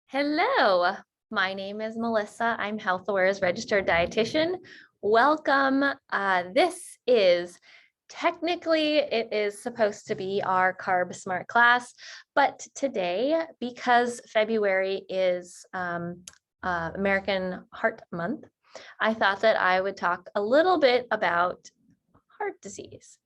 Hello, my name is Melissa. I'm HealthAware's registered dietitian. Welcome. This is technically it is supposed to be our Carb Smart class, but today, because February is American Heart Month, I thought that I would talk a little bit about heart disease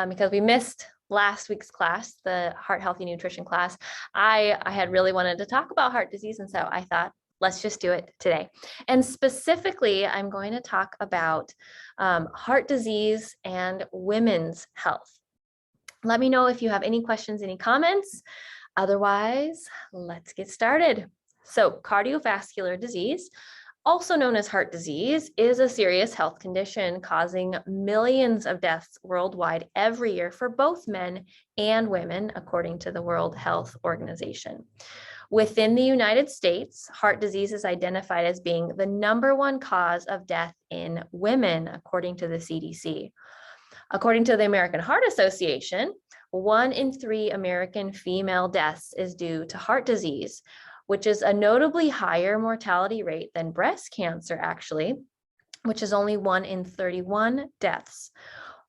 because we missed last week's class, the heart healthy nutrition class. I had really wanted to talk about heart disease, and so I thought, let's just do it today. And specifically, I'm going to talk about heart disease and women's health. Let me know if you have any questions, any comments. Otherwise, let's get started. So cardiovascular disease, also known as heart disease, is a serious health condition causing millions of deaths worldwide every year for both men and women, according to the World Health Organization. Within the United States, heart disease is identified as being the #1 cause of death in women, according to the CDC. According to the American Heart Association, 1 in 3 American female deaths is due to heart disease, which is a notably higher mortality rate than breast cancer, actually, which is only 1 in 31 deaths.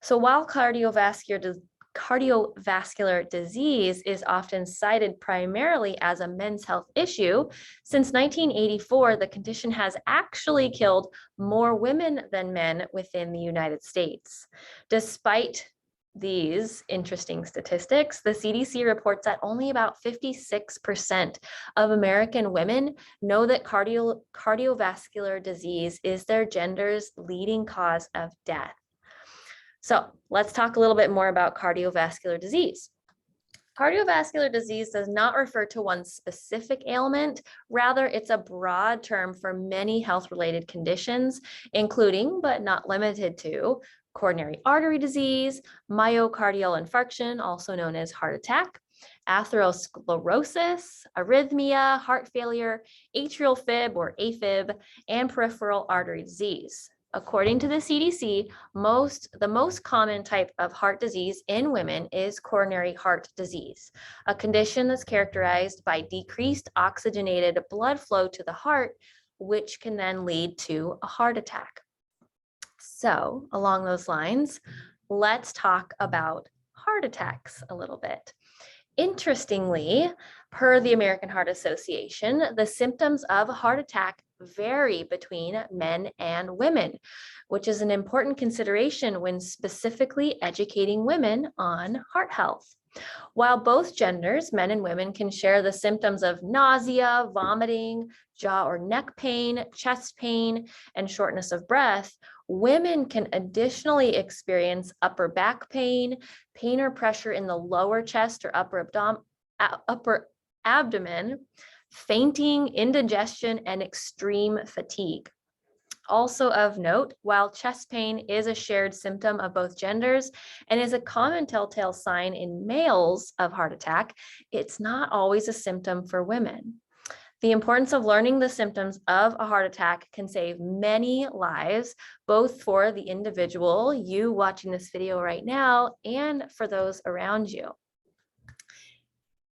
So while cardiovascular disease is often cited primarily as a men's health issue, since 1984, the condition has actually killed more women than men within the United States. Despite these interesting statistics, the CDC reports that only about 56% of American women know that cardiovascular disease is their gender's leading cause of death. So let's talk a little bit more about cardiovascular disease. Cardiovascular disease does not refer to one specific ailment. Rather, it's a broad term for many health-related conditions, including, but not limited to, coronary artery disease, myocardial infarction, also known as heart attack, atherosclerosis, arrhythmia, heart failure, atrial fib or AFib, and peripheral artery disease. According to the CDC, the most common type of heart disease in women is coronary heart disease, a condition that's characterized by decreased oxygenated blood flow to the heart, which can then lead to a heart attack. So along those lines, let's talk about heart attacks a little bit. Interestingly, per the American Heart Association, the symptoms of a heart attack vary between men and women, which is an important consideration when specifically educating women on heart health. While both genders, men and women, can share the symptoms of nausea, vomiting, jaw or neck pain, chest pain, and shortness of breath, women can additionally experience upper back pain, pain or pressure in the lower chest or upper abdomen, fainting, indigestion, and extreme fatigue. Also of note, while chest pain is a shared symptom of both genders and is a common telltale sign in males of heart attack, it's not always a symptom for women. The importance of learning the symptoms of a heart attack can save many lives, both for the individual, you watching this video right now, and for those around you.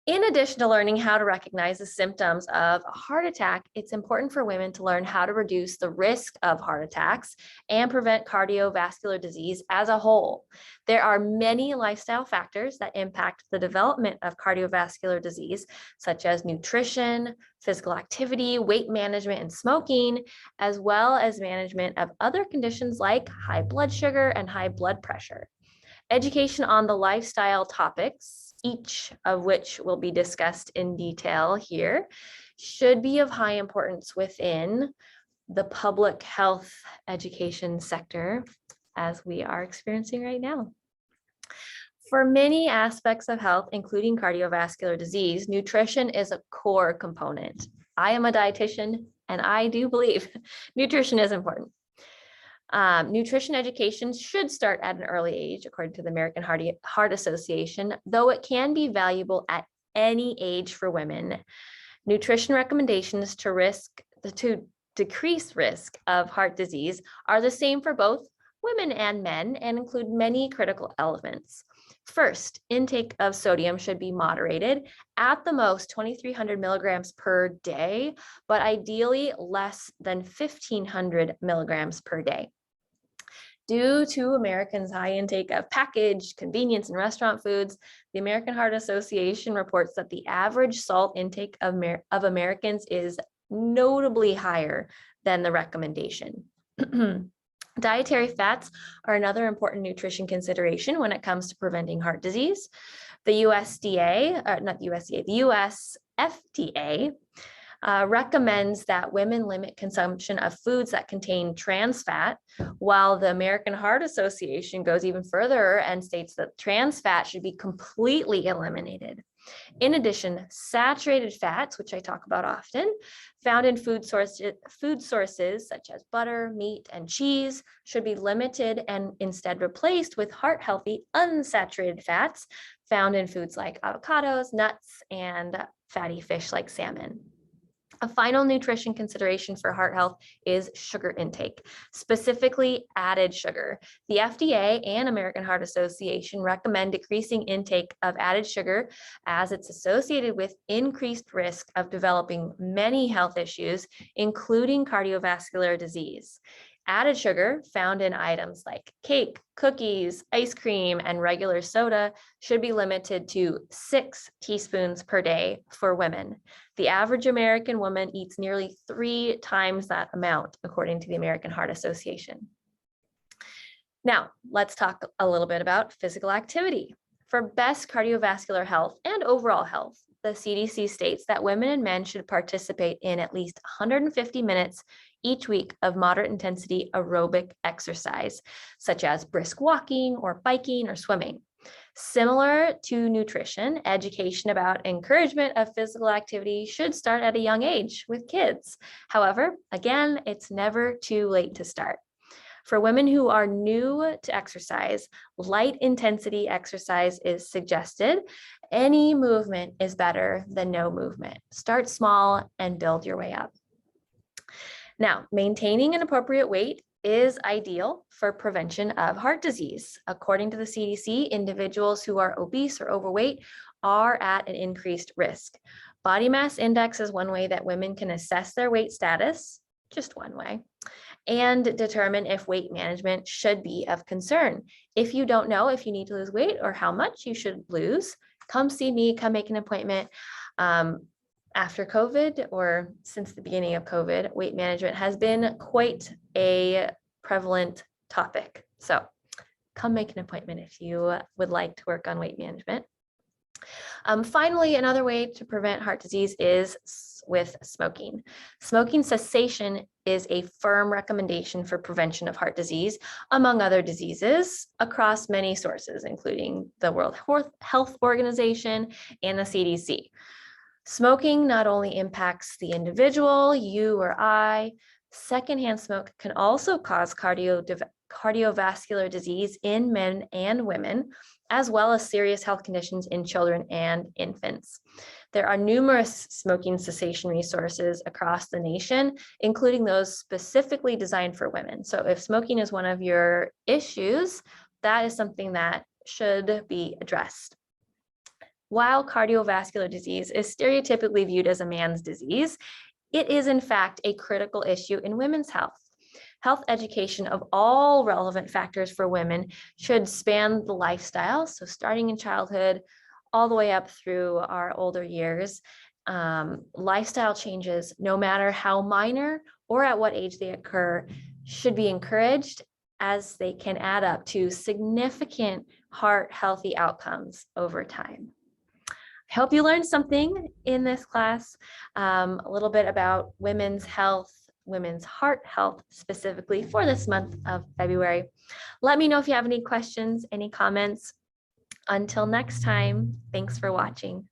In addition to learning how to recognize the symptoms of a heart attack, it's important for women to learn how to reduce the risk of heart attacks and prevent cardiovascular disease as a whole. There are many lifestyle factors that impact the development of cardiovascular disease, such as nutrition, physical activity, weight management, and smoking, as well as management of other conditions like high blood sugar and high blood pressure. Education on the lifestyle topics, each of which will be discussed in detail here, should be of high importance within the public health education sector, as we are experiencing right now. For many aspects of health, including cardiovascular disease, nutrition is a core component. I am a dietitian, and I do believe nutrition is important. Nutrition education should start at an early age, according to the American Heart Association, though it can be valuable at any age for women. Nutrition recommendations to decrease risk of heart disease are the same for both women and men and include many critical elements. First, intake of sodium should be moderated, at the most 2,300 milligrams per day, but ideally less than 1,500 milligrams per day. Due to Americans' high intake of packaged, convenience, and restaurant foods, the American Heart Association reports that the average salt intake of Americans is notably higher than the recommendation. Dietary fats are another important nutrition consideration when it comes to preventing heart disease. The US FDA recommends that women limit consumption of foods that contain trans fat, while the American Heart Association goes even further and states that trans fat should be completely eliminated. In addition, saturated fats, which I talk about often, found in food sources such as butter, meat, and cheese, should be limited and instead replaced with heart-healthy unsaturated fats found in foods like avocados, nuts, and fatty fish like salmon. A final nutrition consideration for heart health is sugar intake, specifically added sugar. The FDA and American Heart Association recommend decreasing intake of added sugar as it's associated with increased risk of developing many health issues, including cardiovascular disease. Added sugar found in items like cake, cookies, ice cream, and regular soda should be limited to 6 teaspoons per day for women. The average American woman eats nearly 3 times that amount, according to the American Heart Association. Now, let's talk a little bit about physical activity. For best cardiovascular health and overall health, the CDC states that women and men should participate in at least 150 minutes each week of moderate intensity aerobic exercise, such as brisk walking or biking or swimming. Similar to nutrition, education about encouragement of physical activity should start at a young age with kids. However, again, it's never too late to start. For women who are new to exercise, light intensity exercise is suggested. Any movement is better than no movement. Start small and build your way up. Now, maintaining an appropriate weight is ideal for prevention of heart disease. According to the CDC, individuals who are obese or overweight are at an increased risk. Body mass index is one way that women can assess their weight status, just one way, and determine if weight management should be of concern. If you don't know if you need to lose weight or how much you should lose, come see me, come make an appointment. After COVID or since the beginning of COVID, weight management has been quite a prevalent topic. So come make an appointment if you would like to work on weight management. Finally, another way to prevent heart disease is with smoking. Smoking cessation is a firm recommendation for prevention of heart disease, among other diseases, across many sources, including the World Health Organization and the CDC. Smoking not only impacts the individual, you or I. Secondhand smoke can also cause cardiovascular disease in men and women, as well as serious health conditions in children and infants. There are numerous smoking cessation resources across the nation, including those specifically designed for women. So if smoking is one of your issues, that is something that should be addressed. While cardiovascular disease is stereotypically viewed as a man's disease, it is in fact a critical issue in women's health. Health education of all relevant factors for women should span the lifestyle, so starting in childhood all the way up through our older years. Lifestyle changes, no matter how minor or at what age they occur, should be encouraged as they can add up to significant heart healthy outcomes over time. I hope you learned something in this class, a little bit about women's health, women's heart health, specifically for this month of February. Let me know if you have any questions, any comments. Until next time, thanks for watching.